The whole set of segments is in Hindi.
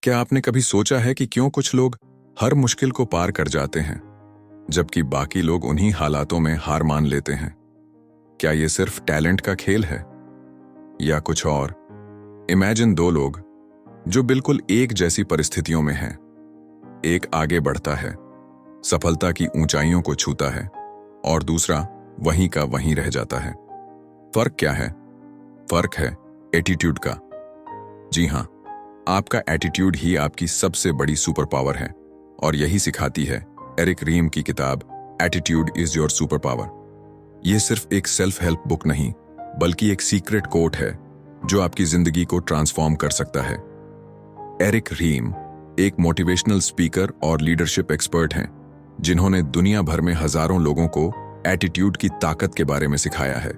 क्या आपने कभी सोचा है कि क्यों कुछ लोग हर मुश्किल को पार कर जाते हैं, जबकि बाकी लोग उन्हीं हालातों में हार मान लेते हैं? क्या ये सिर्फ टैलेंट का खेल है या कुछ और? इमेजिन दो लोग जो बिल्कुल एक जैसी परिस्थितियों में हैं। एक आगे बढ़ता है, सफलता की ऊंचाइयों को छूता है, और दूसरा वहीं का वहीं रह जाता है। फर्क क्या है? फर्क है एटीट्यूड का। जी हां, आपका एटीट्यूड ही आपकी सबसे बड़ी सुपर पावर है, और यही सिखाती है एरिक रीम की किताब attitude is your super power. यह सिर्फ एक सेल्फ हेल्प बुक नहीं, बल्कि एक सीक्रेट कोट है जो आपकी जिंदगी को ट्रांसफॉर्म कर सकता है। एरिक रीम एक मोटिवेशनल स्पीकर और लीडरशिप एक्सपर्ट हैं, जिन्होंने दुनिया भर में हजारों लोगों को एटीट्यूड की ताकत के बारे में सिखाया है।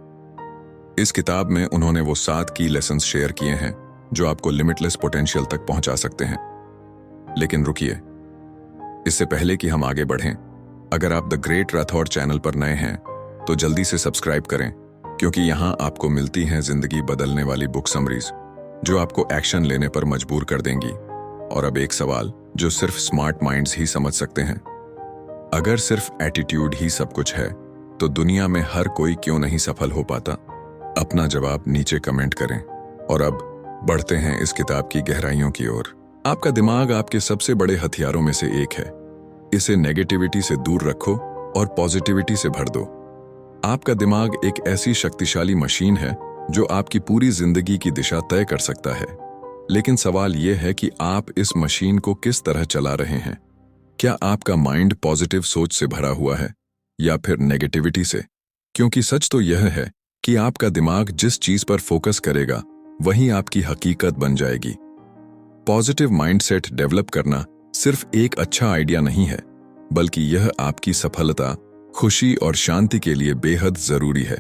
इस किताब में उन्होंने वो 7 की लेसन्स शेयर किए हैं जो आपको लिमिटलेस पोटेंशियल तक पहुंचा सकते हैं। लेकिन रुकिए, इससे पहले कि हम आगे बढ़ें, अगर आप द ग्रेट राठौर चैनल पर नए हैं तो जल्दी से सब्सक्राइब करें, क्योंकि यहां आपको मिलती हैं जिंदगी बदलने वाली बुक समरीज जो आपको एक्शन लेने पर मजबूर कर देंगी। और अब एक सवाल जो सिर्फ स्मार्ट माइंड्स ही समझ सकते हैं। अगर सिर्फ एटीट्यूड ही सब कुछ है, तो दुनिया में हर कोई क्यों नहीं सफल हो पाता? अपना जवाब नीचे कमेंट करें। और अब बढ़ते हैं इस किताब की गहराइयों की ओर। आपका दिमाग आपके सबसे बड़े हथियारों में से एक है। इसे नेगेटिविटी से दूर रखो और पॉजिटिविटी से भर दो। आपका दिमाग एक ऐसी शक्तिशाली मशीन है जो आपकी पूरी जिंदगी की दिशा तय कर सकता है। लेकिन सवाल यह है कि आप इस मशीन को किस तरह चला रहे हैं। क्या आपका माइंड पॉजिटिव सोच से भरा हुआ है या फिर नेगेटिविटी से? क्योंकि सच तो यह है कि आपका दिमाग जिस चीज पर फोकस करेगा वही आपकी हकीकत बन जाएगी। पॉजिटिव माइंडसेट डेवलप करना सिर्फ एक अच्छा आइडिया नहीं है, बल्कि यह आपकी सफलता, खुशी और शांति के लिए बेहद जरूरी है।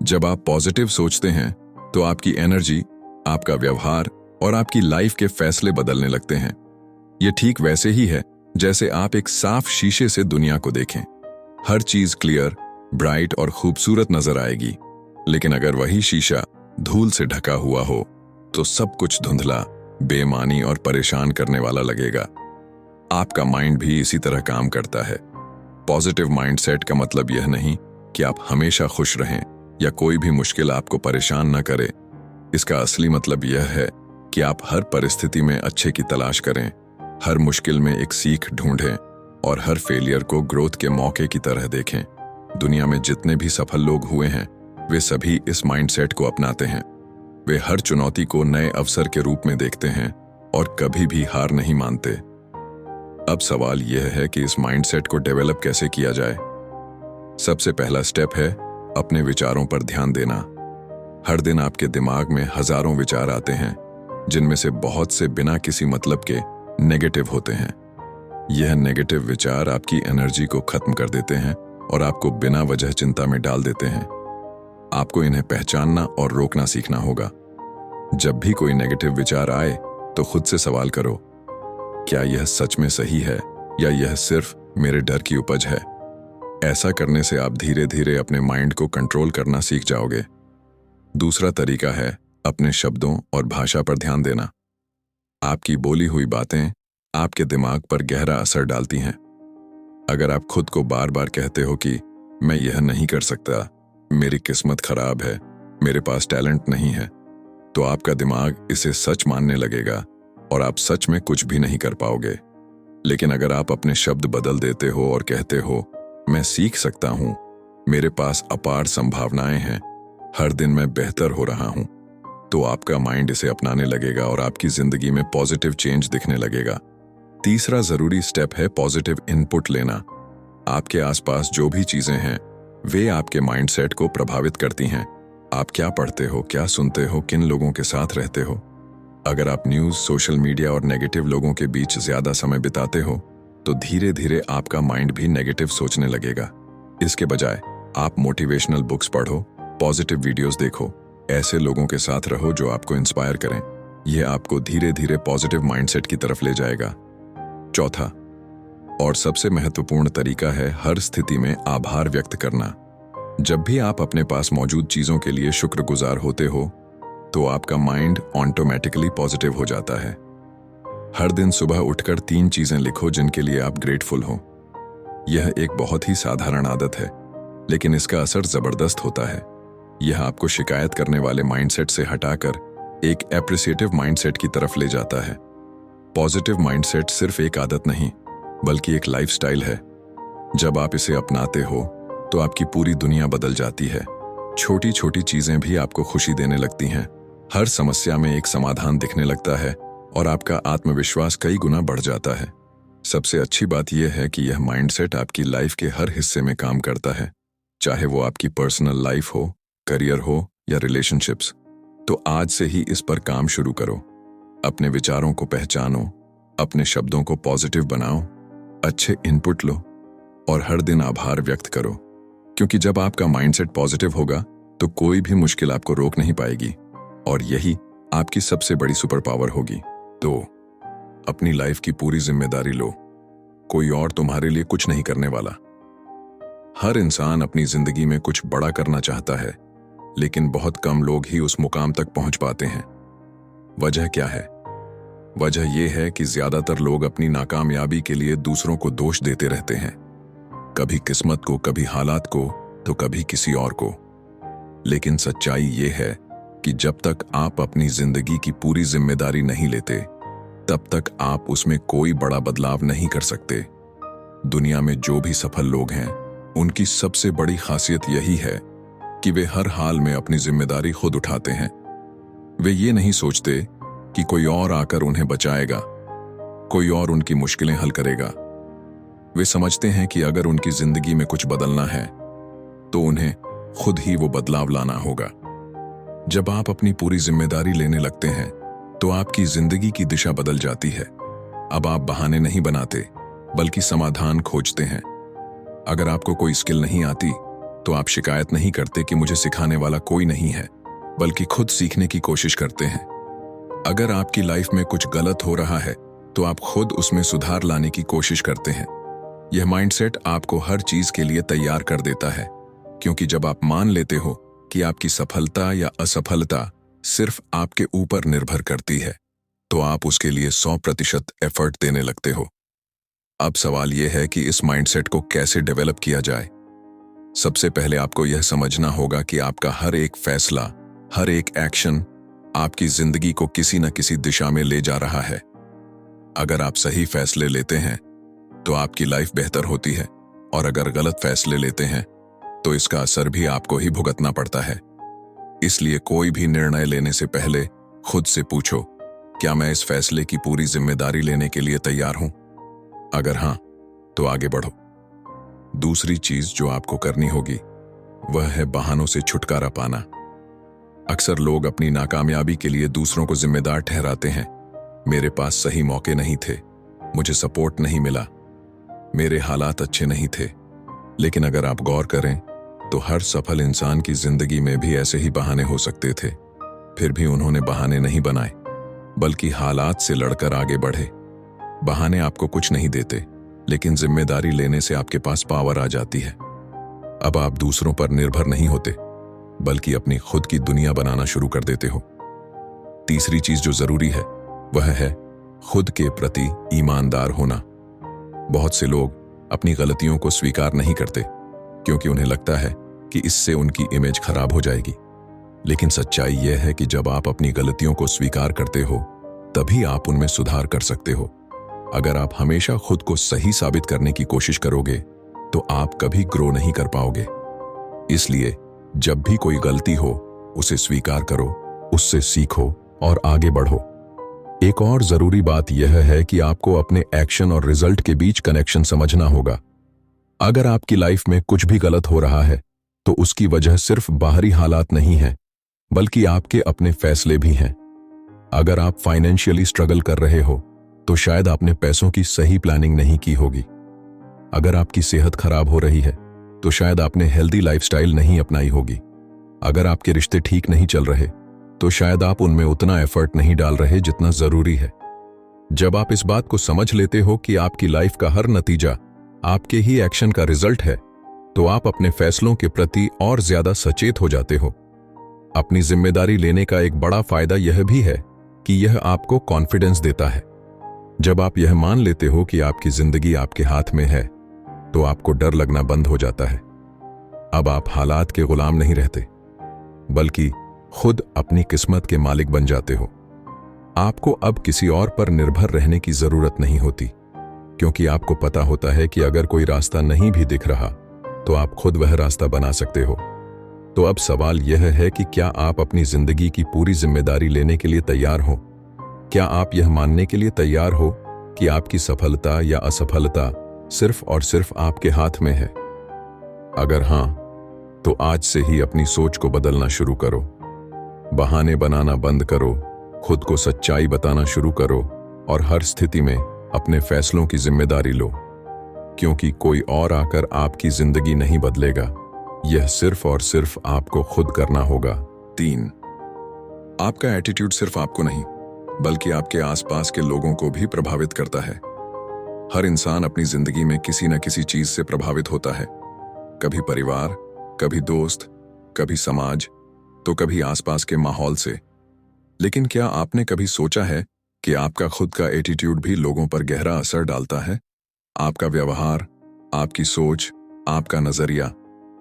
जब आप पॉजिटिव सोचते हैं तो आपकी एनर्जी, आपका व्यवहार और आपकी लाइफ के फैसले बदलने लगते हैं। यह ठीक वैसे ही है जैसे आप एक साफ शीशे से दुनिया को देखें। हर चीज क्लियर, ब्राइट और खूबसूरत नजर आएगी, लेकिन अगर वही शीशा धूल से ढका हुआ हो तो सब कुछ धुंधला, बेमानी और परेशान करने वाला लगेगा। आपका माइंड भी इसी तरह काम करता है। पॉजिटिव माइंडसेट का मतलब यह नहीं कि आप हमेशा खुश रहें या कोई भी मुश्किल आपको परेशान न करे। इसका असली मतलब यह है कि आप हर परिस्थिति में अच्छे की तलाश करें, हर मुश्किल में एक सीख ढूंढें और हर फेलियर को ग्रोथ के मौके की तरह देखें। दुनिया में जितने भी सफल लोग हुए हैं, वे सभी इस माइंडसेट को अपनाते हैं। वे हर चुनौती को नए अवसर के रूप में देखते हैं और कभी भी हार नहीं मानते। अब सवाल यह है कि इस माइंडसेट को डेवलप कैसे किया जाए। सबसे पहला स्टेप है अपने विचारों पर ध्यान देना। हर दिन आपके दिमाग में हजारों विचार आते हैं, जिनमें से बहुत से बिना किसी मतलब के नेगेटिव होते हैं। यह नेगेटिव विचार आपकी एनर्जी को खत्म कर देते हैं और आपको बिना वजह चिंता में डाल देते हैं। आपको इन्हें पहचानना और रोकना सीखना होगा। जब भी कोई नेगेटिव विचार आए तो खुद से सवाल करो, क्या यह सच में सही है या यह सिर्फ मेरे डर की उपज है? ऐसा करने से आप धीरे धीरे अपने माइंड को कंट्रोल करना सीख जाओगे। दूसरा तरीका है अपने शब्दों और भाषा पर ध्यान देना। आपकी बोली हुई बातें आपके दिमाग पर गहरा असर डालती हैं। अगर आप खुद को बार बार कहते हो कि मैं यह नहीं कर सकता, मेरी किस्मत खराब है, मेरे पास टैलेंट नहीं है, तो आपका दिमाग इसे सच मानने लगेगा और आप सच में कुछ भी नहीं कर पाओगे। लेकिन अगर आप अपने शब्द बदल देते हो और कहते हो, मैं सीख सकता हूं, मेरे पास अपार संभावनाएं हैं, हर दिन मैं बेहतर हो रहा हूं, तो आपका माइंड इसे अपनाने लगेगा और आपकी जिंदगी में पॉजिटिव चेंज दिखने लगेगा। तीसरा जरूरी स्टेप है पॉजिटिव इनपुट लेना। आपके आसपास जो भी चीजें हैं, वे आपके माइंडसेट को प्रभावित करती हैं। आप क्या पढ़ते हो, क्या सुनते हो, किन लोगों के साथ रहते हो। अगर आप न्यूज़, सोशल मीडिया और नेगेटिव लोगों के बीच ज्यादा समय बिताते हो, तो धीरे धीरे आपका माइंड भी नेगेटिव सोचने लगेगा। इसके बजाय आप मोटिवेशनल बुक्स पढ़ो, पॉजिटिव वीडियोस देखो, ऐसे लोगों के साथ रहो जो आपको इंस्पायर करें। यह आपको धीरे धीरे पॉजिटिव माइंडसेट की तरफ ले जाएगा। चौथा और सबसे महत्वपूर्ण तरीका है हर स्थिति में आभार व्यक्त करना। जब भी आप अपने पास मौजूद चीजों के लिए शुक्रगुजार होते हो, तो आपका माइंड ऑटोमेटिकली पॉजिटिव हो जाता है। हर दिन सुबह उठकर 3 चीजें लिखो जिनके लिए आप ग्रेटफुल हो। यह एक बहुत ही साधारण आदत है, लेकिन इसका असर जबरदस्त होता है। यह आपको शिकायत करने वाले माइंडसेट से हटाकर एक एप्रिसिएटिव माइंडसेट की तरफ ले जाता है। पॉजिटिव माइंडसेट सिर्फ एक आदत नहीं, बल्कि एक लाइफस्टाइल है। जब आप इसे अपनाते हो तो आपकी पूरी दुनिया बदल जाती है। छोटी छोटी चीजें भी आपको खुशी देने लगती हैं। हर समस्या में एक समाधान दिखने लगता है और आपका आत्मविश्वास कई गुना बढ़ जाता है। सबसे अच्छी बात यह है कि यह माइंडसेट आपकी लाइफ के हर हिस्से में काम करता है, चाहे वो आपकी पर्सनल लाइफ हो, करियर हो या रिलेशनशिप्स। तो आज से ही इस पर काम शुरू करो। अपने विचारों को पहचानो, अपने शब्दों को पॉजिटिव बनाओ, अच्छे इनपुट लो और हर दिन आभार व्यक्त करो। क्योंकि जब आपका माइंडसेट पॉजिटिव होगा तो कोई भी मुश्किल आपको रोक नहीं पाएगी और यही आपकी सबसे बड़ी सुपर पावर होगी। तो अपनी लाइफ की पूरी जिम्मेदारी लो। कोई और तुम्हारे लिए कुछ नहीं करने वाला। हर इंसान अपनी जिंदगी में कुछ बड़ा करना चाहता है, लेकिन बहुत कम लोग ही उस मुकाम तक पहुंच पाते हैं। वजह क्या है? वजह यह है कि ज्यादातर लोग अपनी नाकामयाबी के लिए दूसरों को दोष देते रहते हैं। कभी किस्मत को, कभी हालात को, तो कभी किसी और को। लेकिन सच्चाई ये है कि जब तक आप अपनी जिंदगी की पूरी जिम्मेदारी नहीं लेते, तब तक आप उसमें कोई बड़ा बदलाव नहीं कर सकते। दुनिया में जो भी सफल लोग हैं, उनकी सबसे बड़ी खासियत यही है कि वे हर हाल में अपनी जिम्मेदारी खुद उठाते हैं। वे ये नहीं सोचते कि कोई और आकर उन्हें बचाएगा, कोई और उनकी मुश्किलें हल करेगा। वे समझते हैं कि अगर उनकी जिंदगी में कुछ बदलना है तो उन्हें खुद ही वो बदलाव लाना होगा। जब आप अपनी पूरी जिम्मेदारी लेने लगते हैं तो आपकी जिंदगी की दिशा बदल जाती है। अब आप बहाने नहीं बनाते, बल्कि समाधान खोजते हैं। अगर आपको कोई स्किल नहीं आती तो आप शिकायत नहीं करते कि मुझे सिखाने वाला कोई नहीं है, बल्कि खुद सीखने की कोशिश करते हैं। अगर आपकी लाइफ में कुछ गलत हो रहा है तो आप खुद उसमें सुधार लाने की कोशिश करते हैं। यह माइंडसेट आपको हर चीज के लिए तैयार कर देता है, क्योंकि जब आप मान लेते हो कि आपकी सफलता या असफलता सिर्फ आपके ऊपर निर्भर करती है, तो आप उसके लिए 100% एफर्ट देने लगते हो। अब सवाल यह है कि इस माइंडसेट को कैसे डेवलप किया जाए। सबसे पहले आपको यह समझना होगा कि आपका हर एक फैसला, हर एक एक्शन आपकी जिंदगी को किसी न किसी दिशा में ले जा रहा है। अगर आप सही फैसले लेते हैं तो आपकी लाइफ बेहतर होती है, और अगर गलत फैसले लेते हैं तो इसका असर भी आपको ही भुगतना पड़ता है। इसलिए कोई भी निर्णय लेने से पहले खुद से पूछो, क्या मैं इस फैसले की पूरी जिम्मेदारी लेने के लिए तैयार हूं? अगर हां, तो आगे बढ़ो। दूसरी चीज जो आपको करनी होगी वह है बहानों से छुटकारा पाना। अक्सर लोग अपनी नाकामयाबी के लिए दूसरों को जिम्मेदार ठहराते हैं। मेरे पास सही मौके नहीं थे, मुझे सपोर्ट नहीं मिला, मेरे हालात अच्छे नहीं थे। लेकिन अगर आप गौर करें तो हर सफल इंसान की जिंदगी में भी ऐसे ही बहाने हो सकते थे। फिर भी उन्होंने बहाने नहीं बनाए, बल्कि हालात से लड़कर आगे बढ़े। बहाने आपको कुछ नहीं देते, लेकिन जिम्मेदारी लेने से आपके पास पावर आ जाती है। अब आप दूसरों पर निर्भर नहीं होते, बल्कि अपनी खुद की दुनिया बनाना शुरू कर देते हो। तीसरी चीज जो जरूरी है वह है खुद के प्रति ईमानदार होना। बहुत से लोग अपनी गलतियों को स्वीकार नहीं करते, क्योंकि उन्हें लगता है कि इससे उनकी इमेज खराब हो जाएगी। लेकिन सच्चाई यह है कि जब आप अपनी गलतियों को स्वीकार करते हो, तभी आप उनमें सुधार कर सकते हो। अगर आप हमेशा खुद को सही साबित करने की कोशिश करोगे तो आप कभी ग्रो नहीं कर पाओगे। इसलिए जब भी कोई गलती हो, उसे स्वीकार करो, उससे सीखो और आगे बढ़ो। एक और जरूरी बात यह है कि आपको अपने एक्शन और रिजल्ट के बीच कनेक्शन समझना होगा। अगर आपकी लाइफ में कुछ भी गलत हो रहा है तो उसकी वजह सिर्फ बाहरी हालात नहीं है, बल्कि आपके अपने फैसले भी हैं। अगर आप फाइनेंशियली स्ट्रगल कर रहे हो तो शायद आपने पैसों की सही प्लानिंग नहीं की होगी। अगर आपकी सेहत खराब हो रही है तो शायद आपने हेल्दी लाइफस्टाइल नहीं अपनाई होगी। अगर आपके रिश्ते ठीक नहीं चल रहे तो शायद आप उनमें उतना एफर्ट नहीं डाल रहे जितना जरूरी है। जब आप इस बात को समझ लेते हो कि आपकी लाइफ का हर नतीजा आपके ही एक्शन का रिजल्ट है, तो आप अपने फैसलों के प्रति और ज्यादा सचेत हो जाते हो। अपनी जिम्मेदारी लेने का एक बड़ा फायदा यह भी है कि यह आपको कॉन्फिडेंस देता है। जब आप यह मान लेते हो कि आपकी जिंदगी आपके हाथ में है, तो आपको डर लगना बंद हो जाता है। अब आप हालात के गुलाम नहीं रहते, बल्कि खुद अपनी किस्मत के मालिक बन जाते हो। आपको अब किसी और पर निर्भर रहने की जरूरत नहीं होती, क्योंकि आपको पता होता है कि अगर कोई रास्ता नहीं भी दिख रहा, तो आप खुद वह रास्ता बना सकते हो। तो अब सवाल यह है कि क्या आप अपनी जिंदगी की पूरी जिम्मेदारी लेने के लिए तैयार हो? क्या आप यह मानने के लिए तैयार हो कि आपकी सफलता या असफलता सिर्फ और सिर्फ आपके हाथ में है? अगर हां, तो आज से ही अपनी सोच को बदलना शुरू करो। बहाने बनाना बंद करो, खुद को सच्चाई बताना शुरू करो और हर स्थिति में अपने फैसलों की जिम्मेदारी लो, क्योंकि कोई और आकर आपकी जिंदगी नहीं बदलेगा। यह सिर्फ और सिर्फ आपको खुद करना होगा। 3, आपका एटीट्यूड सिर्फ आपको नहीं, बल्कि आपके आसपास के लोगों को भी प्रभावित करता है। हर इंसान अपनी जिंदगी में किसी न किसी चीज से प्रभावित होता है। कभी परिवार, कभी दोस्त, कभी समाज, तो कभी आसपास के माहौल से। लेकिन क्या आपने कभी सोचा है कि आपका खुद का एटीट्यूड भी लोगों पर गहरा असर डालता है? आपका व्यवहार, आपकी सोच, आपका नजरिया,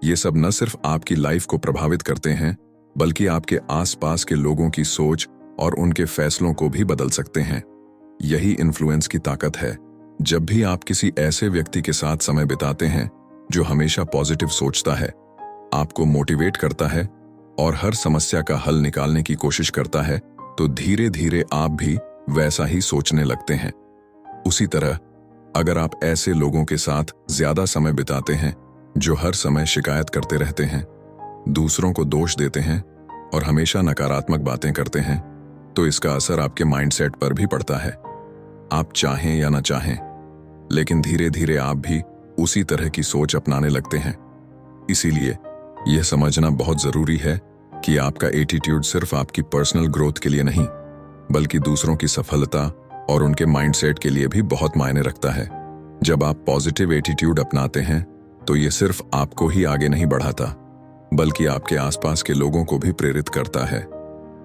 ये सब न सिर्फ आपकी लाइफ को प्रभावित करते हैं, बल्कि आपके आसपास के लोगों की सोच और उनके फैसलों को भी बदल सकते हैं। यही इन्फ्लुएंस की ताकत है। जब भी आप किसी ऐसे व्यक्ति के साथ समय बिताते हैं जो हमेशा पॉजिटिव सोचता है, आपको मोटिवेट करता है और हर समस्या का हल निकालने की कोशिश करता है, तो धीरे धीरे आप भी वैसा ही सोचने लगते हैं। उसी तरह अगर आप ऐसे लोगों के साथ ज्यादा समय बिताते हैं जो हर समय शिकायत करते रहते हैं, दूसरों को दोष देते हैं और हमेशा नकारात्मक बातें करते हैं, तो इसका असर आपके माइंडसेट पर भी पड़ता है। आप चाहें या ना चाहें, लेकिन धीरे धीरे आप भी उसी तरह की सोच अपनाने लगते हैं। इसीलिए यह समझना बहुत जरूरी है कि आपका एटीट्यूड सिर्फ आपकी पर्सनल ग्रोथ के लिए नहीं, बल्कि दूसरों की सफलता और उनके माइंडसेट के लिए भी बहुत मायने रखता है। जब आप पॉजिटिव एटीट्यूड अपनाते हैं, तो यह सिर्फ आपको ही आगे नहीं बढ़ाता, बल्कि आपके आसपास के लोगों को भी प्रेरित करता है।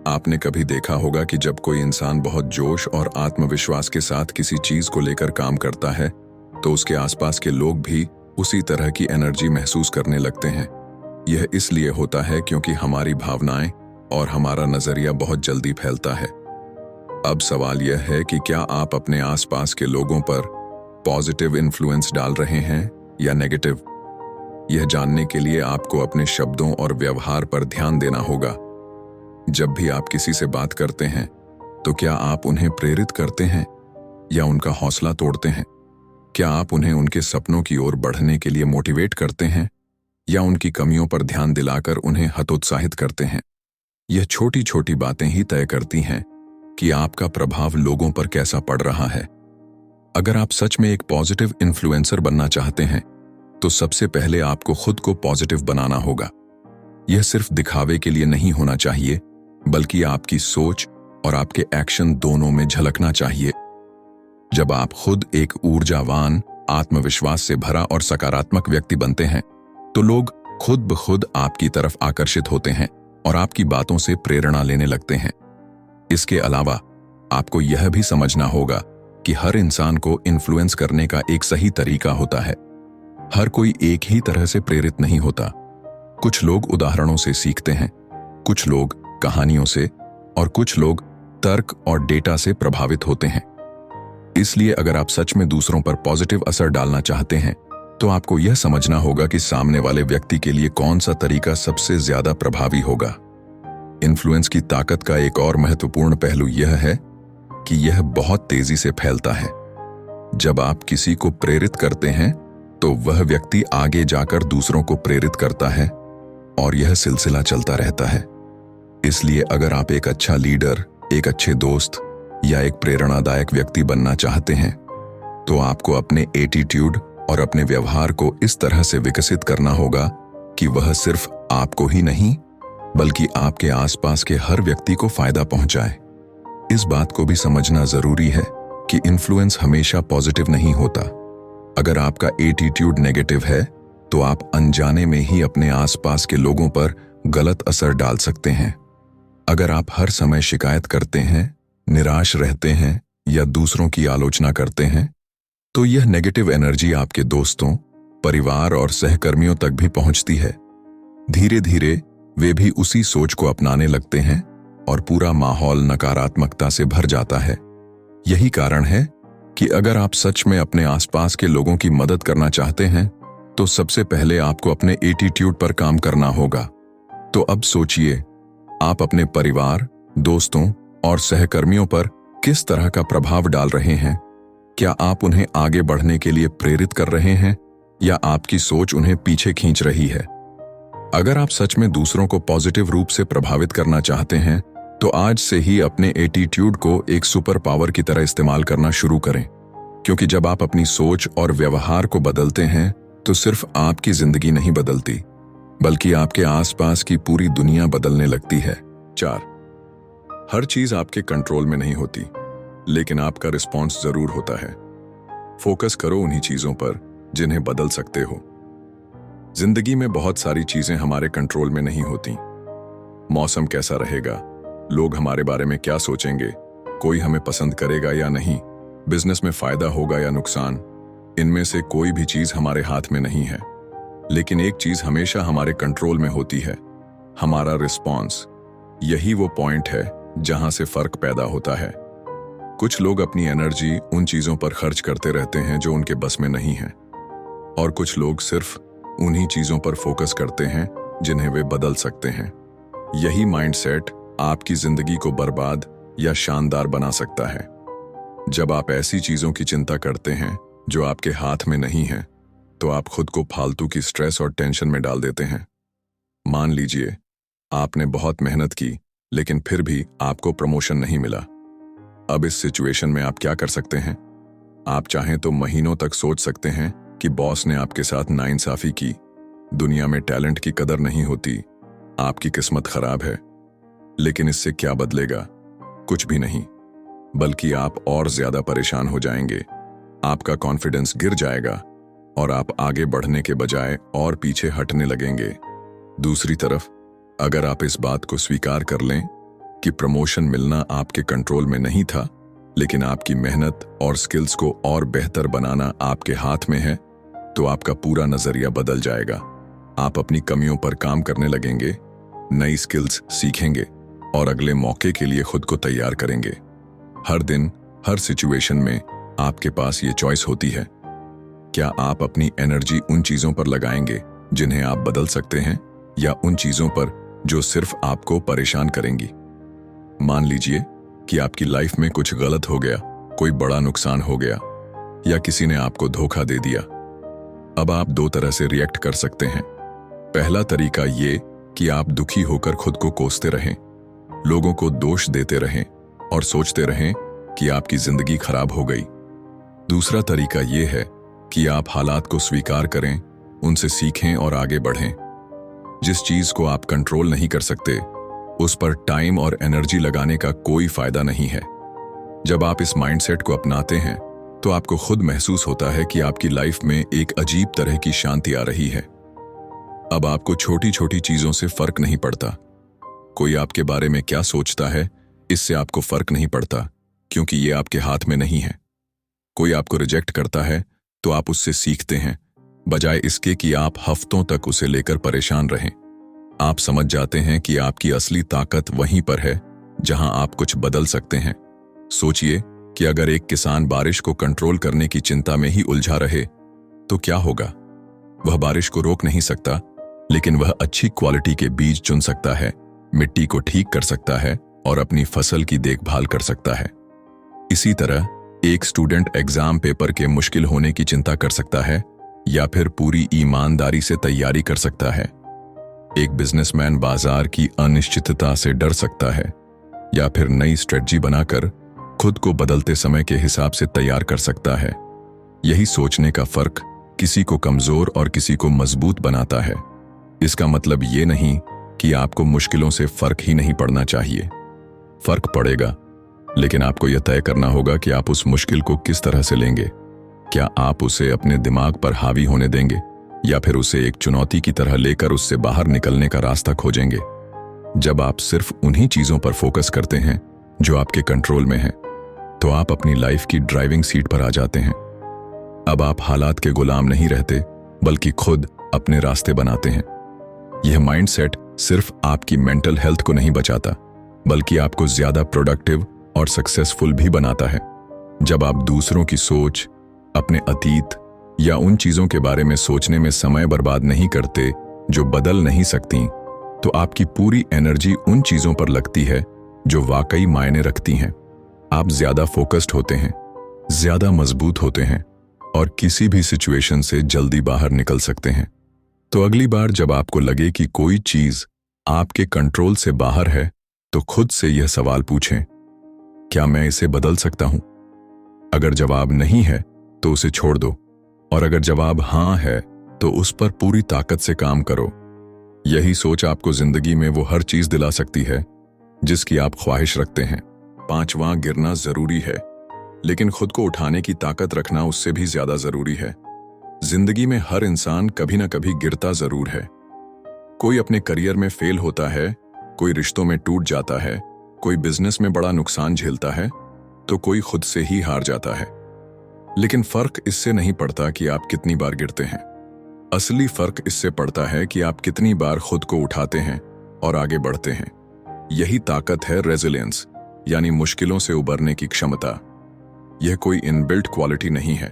आपने कभी देखा होगा कि जब कोई इंसान बहुत जोश और आत्मविश्वास के साथ किसी चीज को लेकर काम करता है, तो उसके आसपास के लोग भी उसी तरह की एनर्जी महसूस करने लगते हैं। यह इसलिए होता है क्योंकि हमारी भावनाएं और हमारा नजरिया बहुत जल्दी फैलता है। अब सवाल यह है कि क्या आप अपने आसपास के लोगों पर पॉजिटिव इन्फ्लुएंस डाल रहे हैं या नेगेटिव? यह जानने के लिए आपको अपने शब्दों और व्यवहार पर ध्यान देना होगा। जब भी आप किसी से बात करते हैं, तो क्या आप उन्हें प्रेरित करते हैं या उनका हौसला तोड़ते हैं? क्या आप उन्हें उनके सपनों की ओर बढ़ने के लिए मोटिवेट करते हैं या उनकी कमियों पर ध्यान दिलाकर उन्हें हतोत्साहित करते हैं? यह छोटी छोटी बातें ही तय करती हैं कि आपका प्रभाव लोगों पर कैसा पड़ रहा है। अगर आप सच में एक पॉजिटिव इन्फ्लुएंसर बनना चाहते हैं, तो सबसे पहले आपको खुद को पॉजिटिव बनाना होगा। यह सिर्फ दिखावे के लिए नहीं होना चाहिए, बल्कि आपकी सोच और आपके एक्शन दोनों में झलकना चाहिए। जब आप खुद एक ऊर्जावान, आत्मविश्वास से भरा और सकारात्मक व्यक्ति बनते हैं, तो लोग खुद ब खुद आपकी तरफ आकर्षित होते हैं और आपकी बातों से प्रेरणा लेने लगते हैं। इसके अलावा आपको यह भी समझना होगा कि हर इंसान को इन्फ्लुएंस करने का एक सही तरीका होता है। हर कोई एक ही तरह से प्रेरित नहीं होता। कुछ लोग उदाहरणों से सीखते हैं, कुछ लोग कहानियों से और कुछ लोग तर्क और डेटा से प्रभावित होते हैं। इसलिए अगर आप सच में दूसरों पर पॉजिटिव असर डालना चाहते हैं, तो आपको यह समझना होगा कि सामने वाले व्यक्ति के लिए कौन सा तरीका सबसे ज्यादा प्रभावी होगा। इन्फ्लुएंस की ताकत का एक और महत्वपूर्ण पहलू यह है कि यह बहुत तेजी से फैलता है। जब आप किसी को प्रेरित करते हैं, तो वह व्यक्ति आगे जाकर दूसरों को प्रेरित करता है और यह सिलसिला चलता रहता है। इसलिए अगर आप एक अच्छा लीडर, एक अच्छे दोस्त या एक प्रेरणादायक व्यक्ति बनना चाहते हैं, तो आपको अपने एटीट्यूड और अपने व्यवहार को इस तरह से विकसित करना होगा कि वह सिर्फ आपको ही नहीं, बल्कि आपके आसपास के हर व्यक्ति को फायदा पहुंचाए। इस बात को भी समझना जरूरी है कि इन्फ्लुएंस हमेशा पॉजिटिव नहीं होता। अगर आपका एटीट्यूड नेगेटिव है, तो आप अनजाने में ही अपने आसपास के लोगों पर गलत असर डाल सकते हैं। अगर आप हर समय शिकायत करते हैं, निराश रहते हैं या दूसरों की आलोचना करते हैं, तो यह नेगेटिव एनर्जी आपके दोस्तों, परिवार और सहकर्मियों तक भी पहुंचती है। धीरे धीरे वे भी उसी सोच को अपनाने लगते हैं और पूरा माहौल नकारात्मकता से भर जाता है। यही कारण है कि अगर आप सच में अपने आसपास के लोगों की मदद करना चाहते हैं, तो सबसे पहले आपको अपने एटीट्यूड पर काम करना होगा। तो अब सोचिए, आप अपने परिवार, दोस्तों और सहकर्मियों पर किस तरह का प्रभाव डाल रहे हैं? क्या आप उन्हें आगे बढ़ने के लिए प्रेरित कर रहे हैं या आपकी सोच उन्हें पीछे खींच रही है? अगर आप सच में दूसरों को पॉजिटिव रूप से प्रभावित करना चाहते हैं, तो आज से ही अपने एटीट्यूड को एक सुपर पावर की तरह इस्तेमाल करना शुरू करें। क्योंकि जब आप अपनी सोच और व्यवहार को बदलते हैं, तो सिर्फ आपकी जिंदगी नहीं बदलती, बल्कि आपके आसपास की पूरी दुनिया बदलने लगती है। 4, हर चीज आपके कंट्रोल में नहीं होती, लेकिन आपका रिस्पॉन्स जरूर होता है। फोकस करो उन्हीं चीजों पर जिन्हें बदल सकते हो। जिंदगी में बहुत सारी चीजें हमारे कंट्रोल में नहीं होती। मौसम कैसा रहेगा, लोग हमारे बारे में क्या सोचेंगे, कोई हमें पसंद करेगा या नहीं, बिजनेस में फायदा होगा या नुकसान, इनमें से कोई भी चीज हमारे हाथ में नहीं है। लेकिन एक चीज हमेशा हमारे कंट्रोल में होती है, हमारा रिस्पॉन्स। यही वो पॉइंट है जहां से फर्क पैदा होता है। कुछ लोग अपनी एनर्जी उन चीजों पर खर्च करते रहते हैं जो उनके बस में नहीं है, और कुछ लोग सिर्फ उन्हीं चीजों पर फोकस करते हैं जिन्हें वे बदल सकते हैं। यही माइंडसेट आपकी जिंदगी को बर्बाद या शानदार बना सकता है। जब आप ऐसी चीजों की चिंता करते हैं जो आपके हाथ में नहीं है, तो आप खुद को फालतू की स्ट्रेस और टेंशन में डाल देते हैं। मान लीजिए आपने बहुत मेहनत की, लेकिन फिर भी आपको प्रमोशन नहीं मिला। अब इस सिचुएशन में आप क्या कर सकते हैं? आप चाहें तो महीनों तक सोच सकते हैं कि बॉस ने आपके साथ नाइंसाफी की, दुनिया में टैलेंट की कदर नहीं होती, आपकी किस्मत खराब है। लेकिन इससे क्या बदलेगा? कुछ भी नहीं, बल्कि आप और ज्यादा परेशान हो जाएंगे, आपका कॉन्फिडेंस गिर जाएगा और आप आगे बढ़ने के बजाय और पीछे हटने लगेंगे। दूसरी तरफ, अगर आप इस बात को स्वीकार कर लें कि प्रमोशन मिलना आपके कंट्रोल में नहीं था, लेकिन आपकी मेहनत और स्किल्स को और बेहतर बनाना आपके हाथ में है, तो आपका पूरा नजरिया बदल जाएगा। आप अपनी कमियों पर काम करने लगेंगे, नई स्किल्स सीखेंगे और अगले मौके के लिए खुद को तैयार करेंगे। हर दिन, हर सिचुएशन में आपके पास ये चॉइस होती है। क्या आप अपनी एनर्जी उन चीजों पर लगाएंगे जिन्हें आप बदल सकते हैं, या उन चीजों पर जो सिर्फ आपको परेशान करेंगी? मान लीजिए कि आपकी लाइफ में कुछ गलत हो गया, कोई बड़ा नुकसान हो गया, या किसी ने आपको धोखा दे दिया। अब आप दो तरह से रिएक्ट कर सकते हैं। पहला तरीका ये कि आप दुखी होकर खुद को कोसते रहें, लोगों को दोष देते रहें और सोचते रहें कि आपकी जिंदगी खराब हो गई। दूसरा तरीका ये है कि आप हालात को स्वीकार करें, उनसे सीखें और आगे बढ़ें। जिस चीज को आप कंट्रोल नहीं कर सकते, उस पर टाइम और एनर्जी लगाने का कोई फायदा नहीं है। जब आप इस माइंडसेट को अपनाते हैं, तो आपको खुद महसूस होता है कि आपकी लाइफ में एक अजीब तरह की शांति आ रही है। अब आपको छोटी छोटी चीजों से फर्क नहीं पड़ता। कोई आपके बारे में क्या सोचता है, इससे आपको फर्क नहीं पड़ता, क्योंकि ये आपके हाथ में नहीं है। कोई आपको रिजेक्ट करता है, तो आप उससे सीखते हैं, बजाय इसके कि आप हफ्तों तक उसे लेकर परेशान रहें। आप समझ जाते हैं कि आपकी असली ताकत वहीं पर है जहां आप कुछ बदल सकते हैं। सोचिए कि अगर एक किसान बारिश को कंट्रोल करने की चिंता में ही उलझा रहे, तो क्या होगा? वह बारिश को रोक नहीं सकता, लेकिन वह अच्छी क्वालिटी के बीज चुन सकता है, मिट्टी को ठीक कर सकता है और अपनी फसल की देखभाल कर सकता है। इसी तरह एक स्टूडेंट एग्जाम पेपर के मुश्किल होने की चिंता कर सकता है, या फिर पूरी ईमानदारी से तैयारी कर सकता है। एक बिजनेसमैन बाजार की अनिश्चितता से डर सकता है, या फिर नई स्ट्रेटजी बनाकर खुद को बदलते समय के हिसाब से तैयार कर सकता है। यही सोचने का फर्क किसी को कमजोर और किसी को मजबूत बनाता है। इसका मतलब ये नहीं कि आपको मुश्किलों से फर्क ही नहीं पड़ना चाहिए। फर्क पड़ेगा, लेकिन आपको यह तय करना होगा कि आप उस मुश्किल को किस तरह से लेंगे। क्या आप उसे अपने दिमाग पर हावी होने देंगे, या फिर उसे एक चुनौती की तरह लेकर उससे बाहर निकलने का रास्ता खोजेंगे? जब आप सिर्फ उन्हीं चीजों पर फोकस करते हैं जो आपके कंट्रोल में है, तो आप अपनी लाइफ की ड्राइविंग सीट पर आ जाते हैं। अब आप हालात के गुलाम नहीं रहते, बल्कि खुद अपने रास्ते बनाते हैं। यह माइंडसेट सिर्फ आपकी मेंटल हेल्थ को नहीं बचाता, बल्कि आपको ज्यादा प्रोडक्टिव और सक्सेसफुल भी बनाता है। जब आप दूसरों की सोच, अपने अतीत या उन चीजों के बारे में सोचने में समय बर्बाद नहीं करते जो बदल नहीं सकती, तो आपकी पूरी एनर्जी उन चीजों पर लगती है जो वाकई मायने रखती हैं। आप ज्यादा फोकस्ड होते हैं, ज्यादा मजबूत होते हैं और किसी भी सिचुएशन से जल्दी बाहर निकल सकते हैं। तो अगली बार जब आपको लगे कि कोई चीज आपके कंट्रोल से बाहर है, तो खुद से यह सवाल पूछें, क्या मैं इसे बदल सकता हूं? अगर जवाब नहीं है तो उसे छोड़ दो, और अगर जवाब हां है तो उस पर पूरी ताकत से काम करो। यही सोच आपको जिंदगी में वो हर चीज दिला सकती है जिसकी आप ख्वाहिश रखते हैं। 5वां, गिरना जरूरी है, लेकिन खुद को उठाने की ताकत रखना उससे भी ज्यादा जरूरी है। जिंदगी में हर इंसान कभी ना कभी गिरता जरूर है। कोई अपने करियर में फेल होता है, कोई रिश्तों में टूट जाता है, कोई बिजनेस में बड़ा नुकसान झेलता है, तो कोई खुद से ही हार जाता है। लेकिन फर्क इससे नहीं पड़ता कि आप कितनी बार गिरते हैं। असली फर्क इससे पड़ता है कि आप कितनी बार खुद को उठाते हैं और आगे बढ़ते हैं। यही ताकत है रेजिलियंस, यानी मुश्किलों से उबरने की क्षमता। यह कोई इनबिल्ट क्वालिटी नहीं है,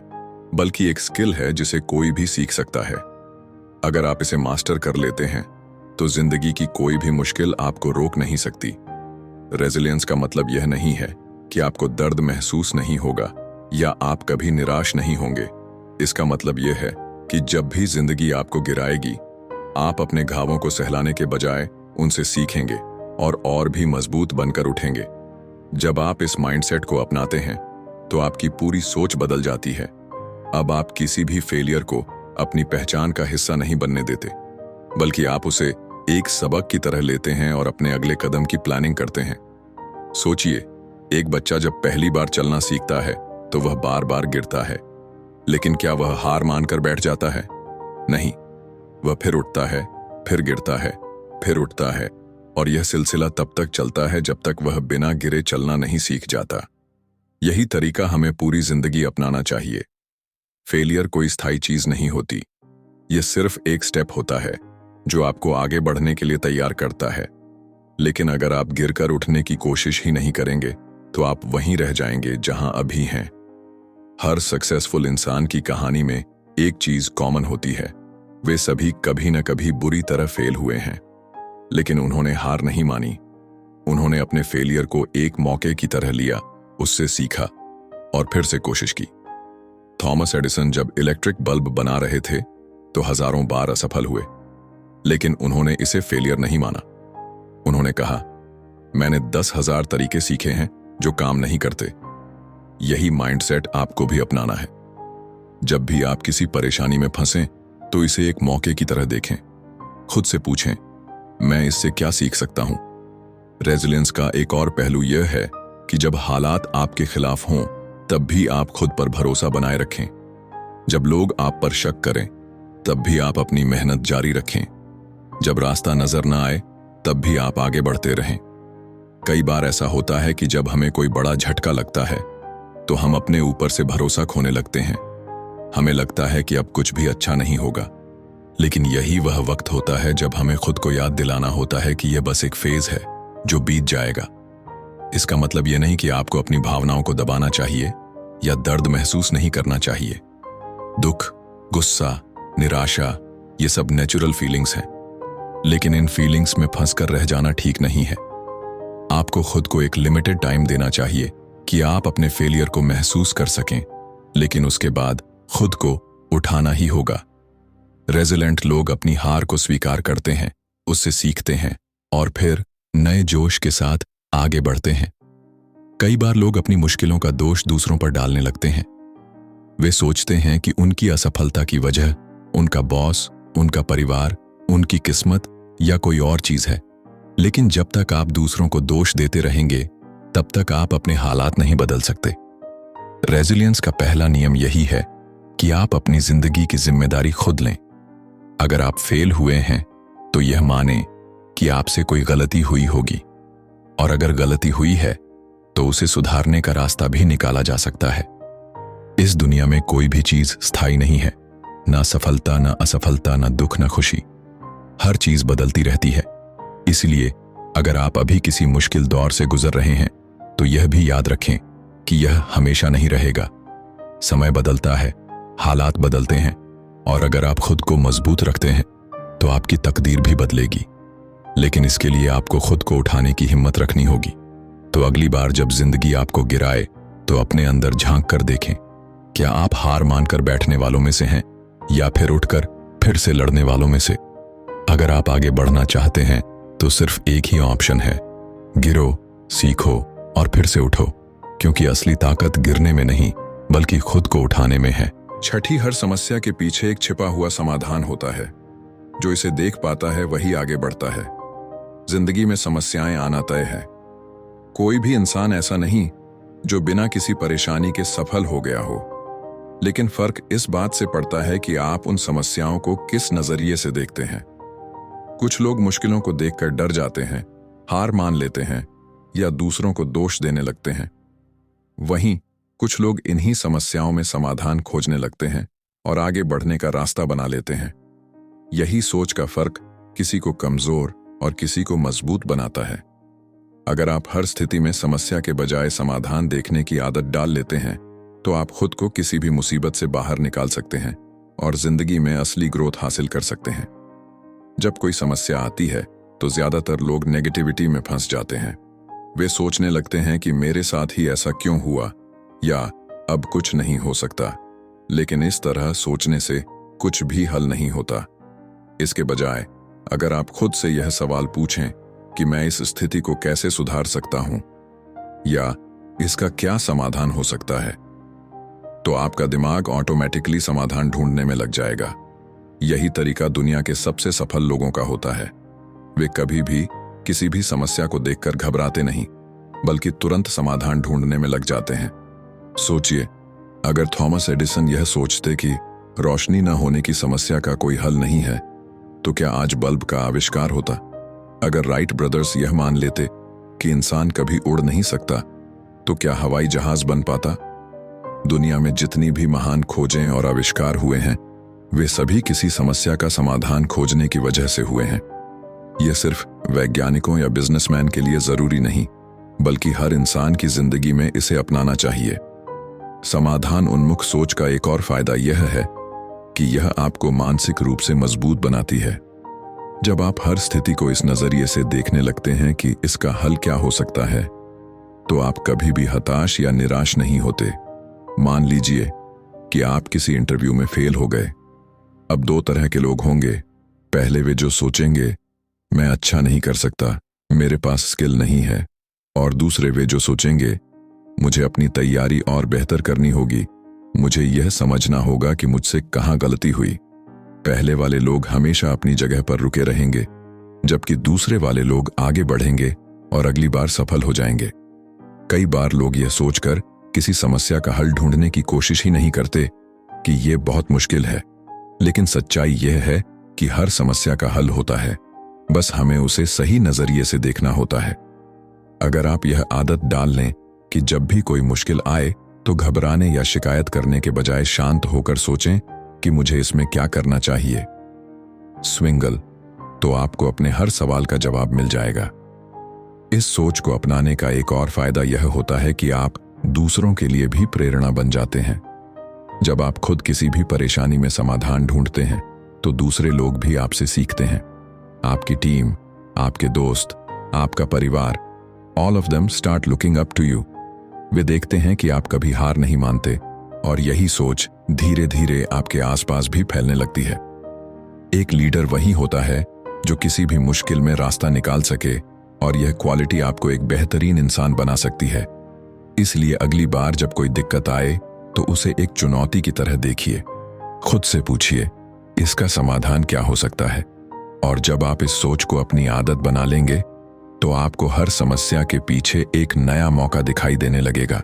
बल्कि एक स्किल है जिसे कोई भी सीख सकता है। अगर आप इसे मास्टर कर लेते हैं, तो जिंदगी की कोई भी मुश्किल आपको रोक नहीं सकती। रेजिलियंस का मतलब यह नहीं है कि आपको दर्द महसूस नहीं होगा या आप कभी निराश नहीं होंगे। इसका मतलब यह है कि जब भी जिंदगी आपको गिराएगी, आप अपने घावों को सहलाने के बजाय उनसे सीखेंगे और भी मजबूत बनकर उठेंगे। जब आप इस माइंडसेट को अपनाते हैं, तो आपकी पूरी सोच बदल जाती है। अब आप किसी भी फेलियर को अपनी पहचान का हिस्सा नहीं बनने देते, बल्कि आप उसे एक सबक की तरह लेते हैं और अपने अगले कदम की प्लानिंग करते हैं। सोचिए, एक बच्चा जब पहली बार चलना सीखता है तो वह बार बार गिरता है, लेकिन क्या वह हार मानकर बैठ जाता है? नहीं, वह फिर उठता है, फिर गिरता है, फिर उठता है, और यह सिलसिला तब तक चलता है जब तक वह बिना गिरे चलना नहीं सीख जाता। यही तरीका हमें पूरी जिंदगी अपनाना चाहिए। फेलियर कोई स्थायी चीज नहीं होती, यह सिर्फ एक स्टेप होता है जो आपको आगे बढ़ने के लिए तैयार करता है। लेकिन अगर आप गिरकर उठने की कोशिश ही नहीं करेंगे, तो आप वहीं रह जाएंगे जहां अभी हैं। हर सक्सेसफुल इंसान की कहानी में एक चीज कॉमन होती है, वे सभी कभी न कभी बुरी तरह फेल हुए हैं, लेकिन उन्होंने हार नहीं मानी। उन्होंने अपने फेलियर को एक मौके की तरह लिया, उससे सीखा और फिर से कोशिश की। थॉमस एडिसन जब इलेक्ट्रिक बल्ब बना रहे थे, तो हजारों बार असफल हुए, लेकिन उन्होंने इसे फेलियर नहीं माना। उन्होंने कहा, मैंने 10,000 तरीके सीखे हैं जो काम नहीं करते। यही माइंडसेट आपको भी अपनाना है। जब भी आप किसी परेशानी में फंसें, तो इसे एक मौके की तरह देखें। खुद से पूछें, मैं इससे क्या सीख सकता हूं? रेजिलियंस का एक और पहलू यह है कि जब हालात आपके खिलाफ हों, तब भी आप खुद पर भरोसा बनाए रखें। जब लोग आप पर शक करें, तब भी आप अपनी मेहनत जारी रखें। जब रास्ता नजर न आए, तब भी आप आगे बढ़ते रहें। कई बार ऐसा होता है कि जब हमें कोई बड़ा झटका लगता है, तो हम अपने ऊपर से भरोसा खोने लगते हैं। हमें लगता है कि अब कुछ भी अच्छा नहीं होगा, लेकिन यही वह वक्त होता है जब हमें खुद को याद दिलाना होता है कि यह बस एक फेज है जो बीत जाएगा। इसका मतलब यह नहीं कि आपको अपनी भावनाओं को दबाना चाहिए या दर्द महसूस नहीं करना चाहिए। दुख, गुस्सा, निराशा, ये सब नेचुरल फीलिंग्स हैं, लेकिन इन फीलिंग्स में फंसकर रह जाना ठीक नहीं है। आपको खुद को एक लिमिटेड टाइम देना चाहिए कि आप अपने फेलियर को महसूस कर सकें, लेकिन उसके बाद खुद को उठाना ही होगा। रेजिलेंट लोग अपनी हार को स्वीकार करते हैं, उससे सीखते हैं और फिर नए जोश के साथ आगे बढ़ते हैं। कई बार लोग अपनी मुश्किलों का दोष दूसरों पर डालने लगते हैं। वे सोचते हैं कि उनकी असफलता की वजह उनका बॉस, उनका परिवार, उनकी किस्मत या कोई और चीज है। लेकिन जब तक आप दूसरों को दोष देते रहेंगे, तब तक आप अपने हालात नहीं बदल सकते। रेजिलियंस का पहला नियम यही है कि आप अपनी जिंदगी की जिम्मेदारी खुद लें। अगर आप फेल हुए हैं, तो यह माने कि आपसे कोई गलती हुई होगी, और अगर गलती हुई है तो उसे सुधारने का रास्ता भी निकाला जा सकता है। इस दुनिया में कोई भी चीज स्थायी नहीं है, ना सफलता, ना असफलता, ना दुख, ना खुशी। हर चीज बदलती रहती है। इसलिए अगर आप अभी किसी मुश्किल दौर से गुजर रहे हैं तो यह भी याद रखें कि यह हमेशा नहीं रहेगा। समय बदलता है, हालात बदलते हैं, और अगर आप खुद को मजबूत रखते हैं तो आपकी तकदीर भी बदलेगी। लेकिन इसके लिए आपको खुद को उठाने की हिम्मत रखनी होगी। तो अगली बार जब जिंदगी आपको गिराए तो अपने अंदर झांक कर देखें, क्या आप हार मानकर बैठने वालों में से हैं या फिर उठकर फिर से लड़ने वालों में से। अगर आप आगे बढ़ना चाहते हैं तो सिर्फ एक ही ऑप्शन है, गिरो, सीखो और फिर से उठो, क्योंकि असली ताकत गिरने में नहीं बल्कि खुद को उठाने में है। छठी, हर समस्या के पीछे एक छिपा हुआ समाधान होता है। जो इसे देख पाता है वही आगे बढ़ता है। जिंदगी में समस्याएं आना तय है। कोई भी इंसान ऐसा नहीं जो बिना किसी परेशानी के सफल हो गया हो। लेकिन फर्क इस बात से पड़ता है कि आप उन समस्याओं को किस नजरिए से देखते हैं। कुछ लोग मुश्किलों को देखकर डर जाते हैं, हार मान लेते हैं या दूसरों को दोष देने लगते हैं। वहीं कुछ लोग इन्हीं समस्याओं में समाधान खोजने लगते हैं और आगे बढ़ने का रास्ता बना लेते हैं। यही सोच का फर्क किसी को कमजोर और किसी को मजबूत बनाता है। अगर आप हर स्थिति में समस्या के बजाय समाधान देखने की आदत डाल लेते हैं तो आप खुद को किसी भी मुसीबत से बाहर निकाल सकते हैं और जिंदगी में असली ग्रोथ हासिल कर सकते हैं। जब कोई समस्या आती है तो ज्यादातर लोग नेगेटिविटी में फंस जाते हैं। वे सोचने लगते हैं कि मेरे साथ ही ऐसा क्यों हुआ या अब कुछ नहीं हो सकता। लेकिन इस तरह सोचने से कुछ भी हल नहीं होता। इसके बजाय अगर आप खुद से यह सवाल पूछें कि मैं इस स्थिति को कैसे सुधार सकता हूं या इसका क्या समाधान हो सकता है, तो आपका दिमाग ऑटोमेटिकली समाधान ढूंढने में लग जाएगा। यही तरीका दुनिया के सबसे सफल लोगों का होता है। वे कभी भी किसी भी समस्या को देखकर घबराते नहीं, बल्कि तुरंत समाधान ढूंढने में लग जाते हैं। सोचिए, अगर थॉमस एडिसन यह सोचते कि रोशनी न होने की समस्या का कोई हल नहीं है, तो क्या आज बल्ब का आविष्कार होता? अगर राइट ब्रदर्स यह मान लेते कि इंसान कभी उड़ नहीं सकता, तो क्या हवाई जहाज बन पाता? दुनिया में जितनी भी महान खोजें और आविष्कार हुए हैं, वे सभी किसी समस्या का समाधान खोजने की वजह से हुए हैं। यह सिर्फ वैज्ञानिकों या बिजनेसमैन के लिए जरूरी नहीं, बल्कि हर इंसान की जिंदगी में इसे अपनाना चाहिए। समाधान उन्मुख सोच का एक और फायदा यह है कि यह आपको मानसिक रूप से मजबूत बनाती है। जब आप हर स्थिति को इस नजरिए से देखने लगते हैं कि इसका हल क्या हो सकता है, तो आप कभी भी हताश या निराश नहीं होते। मान लीजिए कि आप किसी इंटरव्यू में फेल हो गए। अब दो तरह के लोग होंगे। पहले वे जो सोचेंगे, मैं अच्छा नहीं कर सकता, मेरे पास स्किल नहीं है, और दूसरे वे जो सोचेंगे, मुझे अपनी तैयारी और बेहतर करनी होगी, मुझे यह समझना होगा कि मुझसे कहाँ गलती हुई। पहले वाले लोग हमेशा अपनी जगह पर रुके रहेंगे, जबकि दूसरे वाले लोग आगे बढ़ेंगे और अगली बार सफल हो जाएंगे। कई बार लोग यह सोचकर किसी समस्या का हल ढूंढने की कोशिश ही नहीं करते कि यह बहुत मुश्किल है। लेकिन सच्चाई यह है कि हर समस्या का हल होता है, बस हमें उसे सही नजरिए से देखना होता है। अगर आप यह आदत डाल लें कि जब भी कोई मुश्किल आए तो घबराने या शिकायत करने के बजाय शांत होकर सोचें कि मुझे इसमें क्या करना चाहिए, स्विंगल, तो आपको अपने हर सवाल का जवाब मिल जाएगा। इस सोच को अपनाने का एक और फायदा यह होता है कि आप दूसरों के लिए भी प्रेरणा बन जाते हैं। जब आप खुद किसी भी परेशानी में समाधान ढूंढते हैं तो दूसरे लोग भी आपसे सीखते हैं। आपकी टीम, आपके दोस्त, आपका परिवार, all of them start looking up to you. वे देखते हैं कि आप कभी हार नहीं मानते, और यही सोच धीरे धीरे आपके आसपास भी फैलने लगती है। एक लीडर वही होता है जो किसी भी मुश्किल में रास्ता निकाल सके, और यह क्वालिटी आपको एक बेहतरीन इंसान बना सकती है। इसलिए अगली बार जब कोई दिक्कत आए तो उसे एक चुनौती की तरह देखिए। खुद से पूछिए, इसका समाधान क्या हो सकता है? और जब आप इस सोच को अपनी आदत बना लेंगे तो आपको हर समस्या के पीछे एक नया मौका दिखाई देने लगेगा।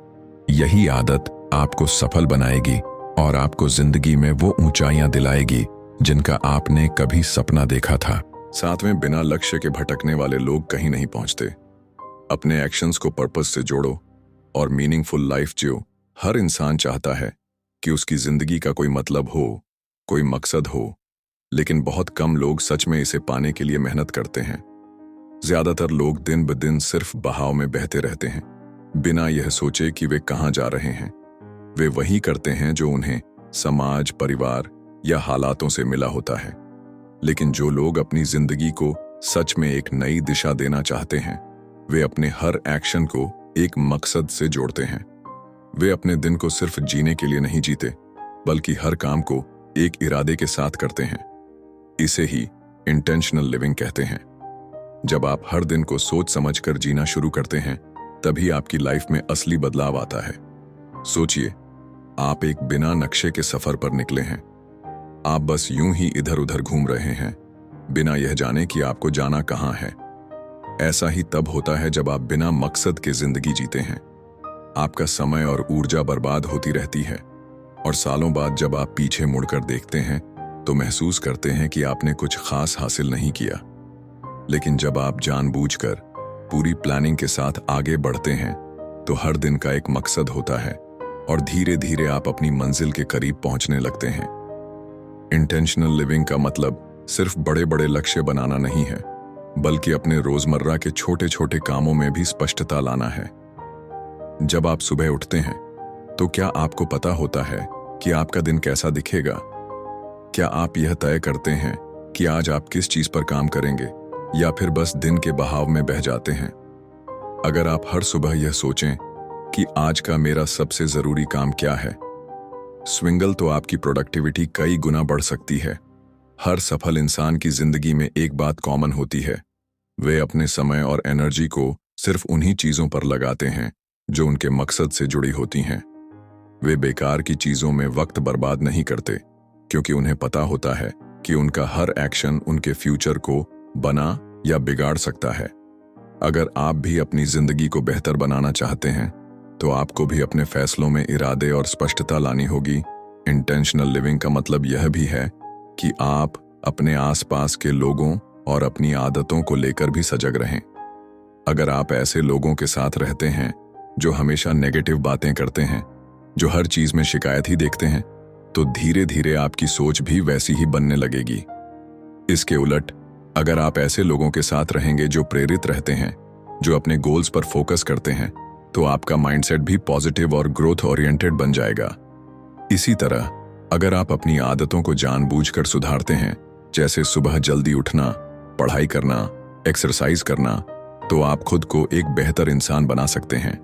यही आदत आपको सफल बनाएगी और आपको जिंदगी में वो ऊंचाइयां दिलाएगी जिनका आपने कभी सपना देखा था। साथ में बिना लक्ष्य के भटकने वाले लोग कहीं नहीं पहुंचते। अपने एक्शंस को पर्पस से जोड़ो और मीनिंगफुल लाइफ जियो। हर इंसान चाहता है कि उसकी जिंदगी का कोई मतलब हो, कोई मकसद हो, लेकिन बहुत कम लोग सच में इसे पाने के लिए मेहनत करते हैं। ज्यादातर लोग दिन ब दिन सिर्फ बहाव में बहते रहते हैं, बिना यह सोचे कि वे कहाँ जा रहे हैं। वे वही करते हैं जो उन्हें समाज, परिवार या हालातों से मिला होता है। लेकिन जो लोग अपनी जिंदगी को सच में एक नई दिशा देना चाहते हैं, वे अपने हर एक्शन को एक मकसद से जोड़ते हैं। वे अपने दिन को सिर्फ जीने के लिए नहीं जीते, बल्कि हर काम को एक इरादे के साथ करते हैं। इसे ही इंटेंशनल लिविंग कहते हैं। जब आप हर दिन को सोच समझकर जीना शुरू करते हैं, तभी आपकी लाइफ में असली बदलाव आता है। सोचिए, आप एक बिना नक्शे के सफर पर निकले हैं। आप बस यूं ही इधर उधर घूम रहे हैं, बिना यह जाने कि आपको जाना कहां है। ऐसा ही तब होता है जब आप बिना मकसद के जिंदगी जीते हैं। आपका समय और ऊर्जा बर्बाद होती रहती है, और सालों बाद जब आप पीछे मुड़कर देखते हैं तो महसूस करते हैं कि आपने कुछ खास हासिल नहीं किया। लेकिन जब आप जानबूझकर पूरी प्लानिंग के साथ आगे बढ़ते हैं, तो हर दिन का एक मकसद होता है और धीरे धीरे आप अपनी मंजिल के करीब पहुंचने लगते हैं। इंटेंशनल लिविंग का मतलब सिर्फ बड़े बड़े लक्ष्य बनाना नहीं है, बल्कि अपने रोजमर्रा के छोटे छोटे कामों में भी स्पष्टता लाना है। जब आप सुबह उठते हैं, तो क्या आपको पता होता है कि आपका दिन कैसा दिखेगा? क्या आप यह तय करते हैं कि आज आप किस चीज पर काम करेंगे, या फिर बस दिन के बहाव में बह जाते हैं? अगर आप हर सुबह यह सोचें कि आज का मेरा सबसे जरूरी काम क्या है, स्विंगल तो आपकी प्रोडक्टिविटी कई गुना बढ़ सकती है। हर सफल इंसान की जिंदगी में एक बात कॉमन होती है, वे अपने समय और एनर्जी को सिर्फ उन्हीं चीजों पर लगाते हैं जो उनके मकसद से जुड़ी होती हैं। वे बेकार की चीजों में वक्त बर्बाद नहीं करते, क्योंकि उन्हें पता होता है कि उनका हर एक्शन उनके फ्यूचर को बना या बिगाड़ सकता है। अगर आप भी अपनी जिंदगी को बेहतर बनाना चाहते हैं, तो आपको भी अपने फैसलों में इरादे और स्पष्टता लानी होगी। इंटेंशनल लिविंग का मतलब यह भी है कि आप अपने आसपास के लोगों और अपनी आदतों को लेकर भी सजग रहें। अगर आप ऐसे लोगों के साथ रहते हैं जो हमेशा नेगेटिव बातें करते हैं, जो हर चीज में शिकायत ही देखते हैं, तो धीरे धीरे आपकी सोच भी वैसी ही बनने लगेगी। इसके उलट, अगर आप ऐसे लोगों के साथ रहेंगे जो प्रेरित रहते हैं, जो अपने गोल्स पर फोकस करते हैं, तो आपका माइंडसेट भी पॉजिटिव और ग्रोथ ओरिएंटेड बन जाएगा। इसी तरह अगर आप अपनी आदतों को जानबूझकर सुधारते हैं, जैसे सुबह जल्दी उठना, पढ़ाई करना, एक्सरसाइज करना, तो आप खुद को एक बेहतर इंसान बना सकते हैं।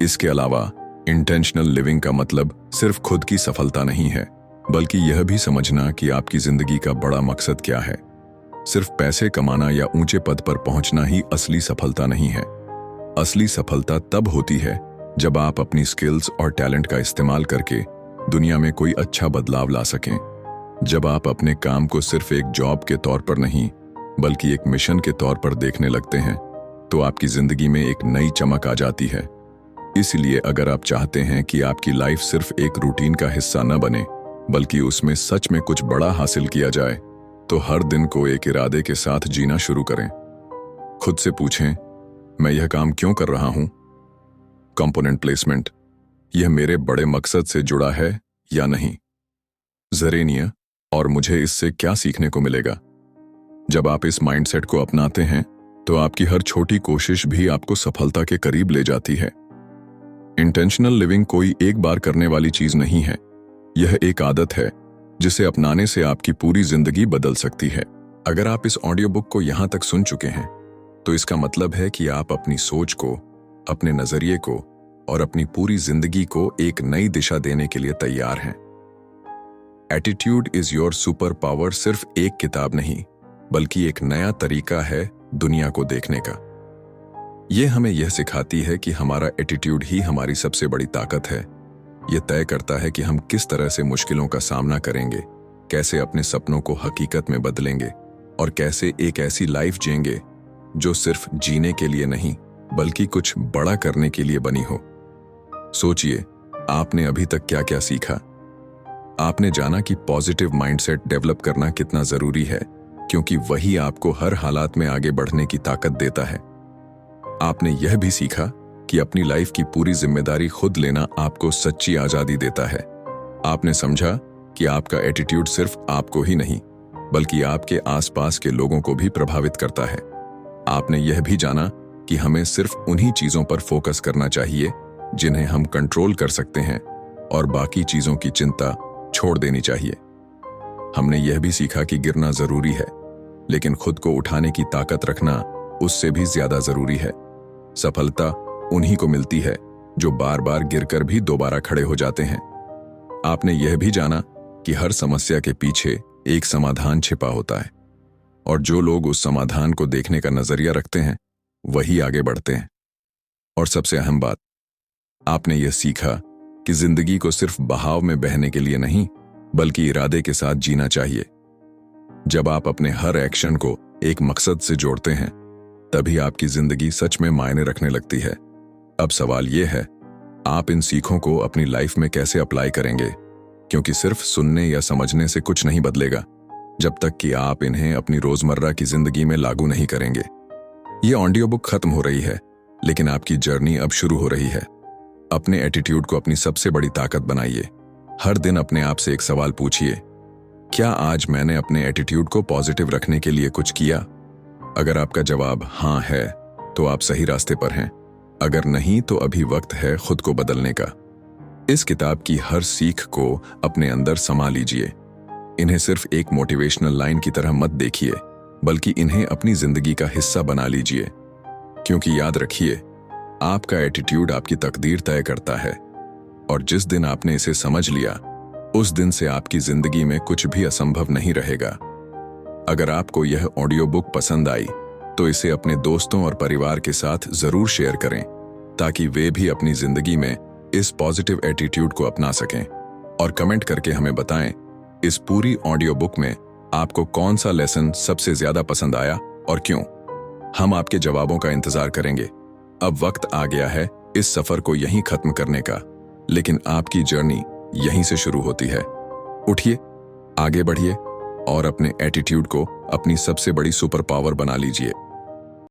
इसके अलावा इंटेंशनल लिविंग का मतलब सिर्फ खुद की सफलता नहीं है, बल्कि यह भी समझना कि आपकी जिंदगी का बड़ा मकसद क्या है। सिर्फ पैसे कमाना या ऊंचे पद पर पहुंचना ही असली सफलता नहीं है। असली सफलता तब होती है जब आप अपनी स्किल्स और टैलेंट का इस्तेमाल करके दुनिया में कोई अच्छा बदलाव ला सकें। जब आप अपने काम को सिर्फ एक जॉब के तौर पर नहीं, बल्कि एक मिशन के तौर पर देखने लगते हैं, तो आपकी जिंदगी में एक नई चमक आ जाती है। इसलिए अगर आप चाहते हैं कि आपकी लाइफ सिर्फ एक रूटीन का हिस्सा न बने, बल्कि उसमें सच में कुछ बड़ा हासिल किया जाए, तो हर दिन को एक इरादे के साथ जीना शुरू करें। खुद से पूछें, मैं यह काम क्यों कर रहा हूं? कंपोनेंट प्लेसमेंट, यह मेरे बड़े मकसद से जुड़ा है या नहीं? जरेनिया, और मुझे इससे क्या सीखने को मिलेगा? जब आप इस माइंडसेट को अपनाते हैं, तो आपकी हर छोटी कोशिश भी आपको सफलता के करीब ले जाती है। इंटेंशनल लिविंग कोई एक बार करने वाली चीज नहीं है। यह एक आदत है जिसे अपनाने से आपकी पूरी जिंदगी बदल सकती है। अगर आप इस ऑडियो बुक को यहां तक सुन चुके हैं, तो इसका मतलब है कि आप अपनी सोच को, अपने नजरिए को और अपनी पूरी जिंदगी को एक नई दिशा देने के लिए तैयार हैं। Attitude is your super power सिर्फ एक किताब नहीं, बल्कि एक नया तरीका है दुनिया को देखने का। यह हमें यह सिखाती है कि हमारा एटीट्यूड ही हमारी सबसे बड़ी ताकत है। यह तय करता है कि हम किस तरह से मुश्किलों का सामना करेंगे, कैसे अपने सपनों को हकीकत में बदलेंगे और कैसे एक ऐसी लाइफ जिएंगे जो सिर्फ जीने के लिए नहीं, बल्कि कुछ बड़ा करने के लिए बनी हो। सोचिए, आपने अभी तक क्या क्या सीखा। आपने जाना कि पॉजिटिव माइंडसेट डेवलप करना कितना जरूरी है, क्योंकि वही आपको हर हालात में आगे बढ़ने की ताकत देता है। आपने यह भी सीखा कि अपनी लाइफ की पूरी जिम्मेदारी खुद लेना आपको सच्ची आजादी देता है। आपने समझा कि आपका एटीट्यूड सिर्फ आपको ही नहीं बल्कि आपके आसपास के लोगों को भी प्रभावित करता है। आपने यह भी जाना कि हमें सिर्फ उन्हीं चीजों पर फोकस करना चाहिए जिन्हें हम कंट्रोल कर सकते हैं और बाकी चीजों की चिंता छोड़ देनी चाहिए। हमने यह भी सीखा कि गिरना जरूरी है, लेकिन खुद को उठाने की ताकत रखना उससे भी ज्यादा जरूरी है। सफलता उन्हीं को मिलती है जो बार बार गिरकर भी दोबारा खड़े हो जाते हैं। आपने यह भी जाना कि हर समस्या के पीछे एक समाधान छिपा होता है और जो लोग उस समाधान को देखने का नजरिया रखते हैं वही आगे बढ़ते हैं। और सबसे अहम बात, आपने यह सीखा कि जिंदगी को सिर्फ बहाव में बहने के लिए नहीं बल्कि इरादे के साथ जीना चाहिए। जब आप अपने हर एक्शन को एक मकसद से जोड़ते हैं तभी आपकी जिंदगी सच में मायने रखने लगती है। अब सवाल यह है, आप इन सीखों को अपनी लाइफ में कैसे अप्लाई करेंगे, क्योंकि सिर्फ सुनने या समझने से कुछ नहीं बदलेगा जब तक कि आप इन्हें अपनी रोजमर्रा की जिंदगी में लागू नहीं करेंगे। ये ऑडियो बुक खत्म हो रही है, लेकिन आपकी जर्नी अब शुरू हो रही है। अपने एटीट्यूड को अपनी सबसे बड़ी ताकत बनाइए। हर दिन अपने आप से एक सवाल पूछिए, क्या आज मैंने अपने एटीट्यूड को पॉजिटिव रखने के लिए कुछ किया? अगर आपका जवाब हाँ है तो आप सही रास्ते पर हैं, अगर नहीं तो अभी वक्त है खुद को बदलने का। इस किताब की हर सीख को अपने अंदर समा लीजिए। इन्हें सिर्फ एक मोटिवेशनल लाइन की तरह मत देखिए, बल्कि इन्हें अपनी जिंदगी का हिस्सा बना लीजिए। क्योंकि याद रखिए, आपका एटीट्यूड आपकी तकदीर तय करता है और जिस दिन आपने इसे समझ लिया उस दिन से आपकी जिंदगी में कुछ भी असंभव नहीं रहेगा। अगर आपको यह ऑडियो बुक पसंद आई तो इसे अपने दोस्तों और परिवार के साथ जरूर शेयर करें ताकि वे भी अपनी जिंदगी में इस पॉजिटिव एटीट्यूड को अपना सकें। और कमेंट करके हमें बताएं इस पूरी ऑडियो बुक में आपको कौन सा लेसन सबसे ज्यादा पसंद आया और क्यों। हम आपके जवाबों का इंतजार करेंगे। अब वक्त आ गया है इस सफर को यहीं खत्म करने का, लेकिन आपकी जर्नी यहीं से शुरू होती है। उठिए, आगे बढ़िए और अपने एटीट्यूड को अपनी सबसे बड़ी सुपर पावर बना लीजिए।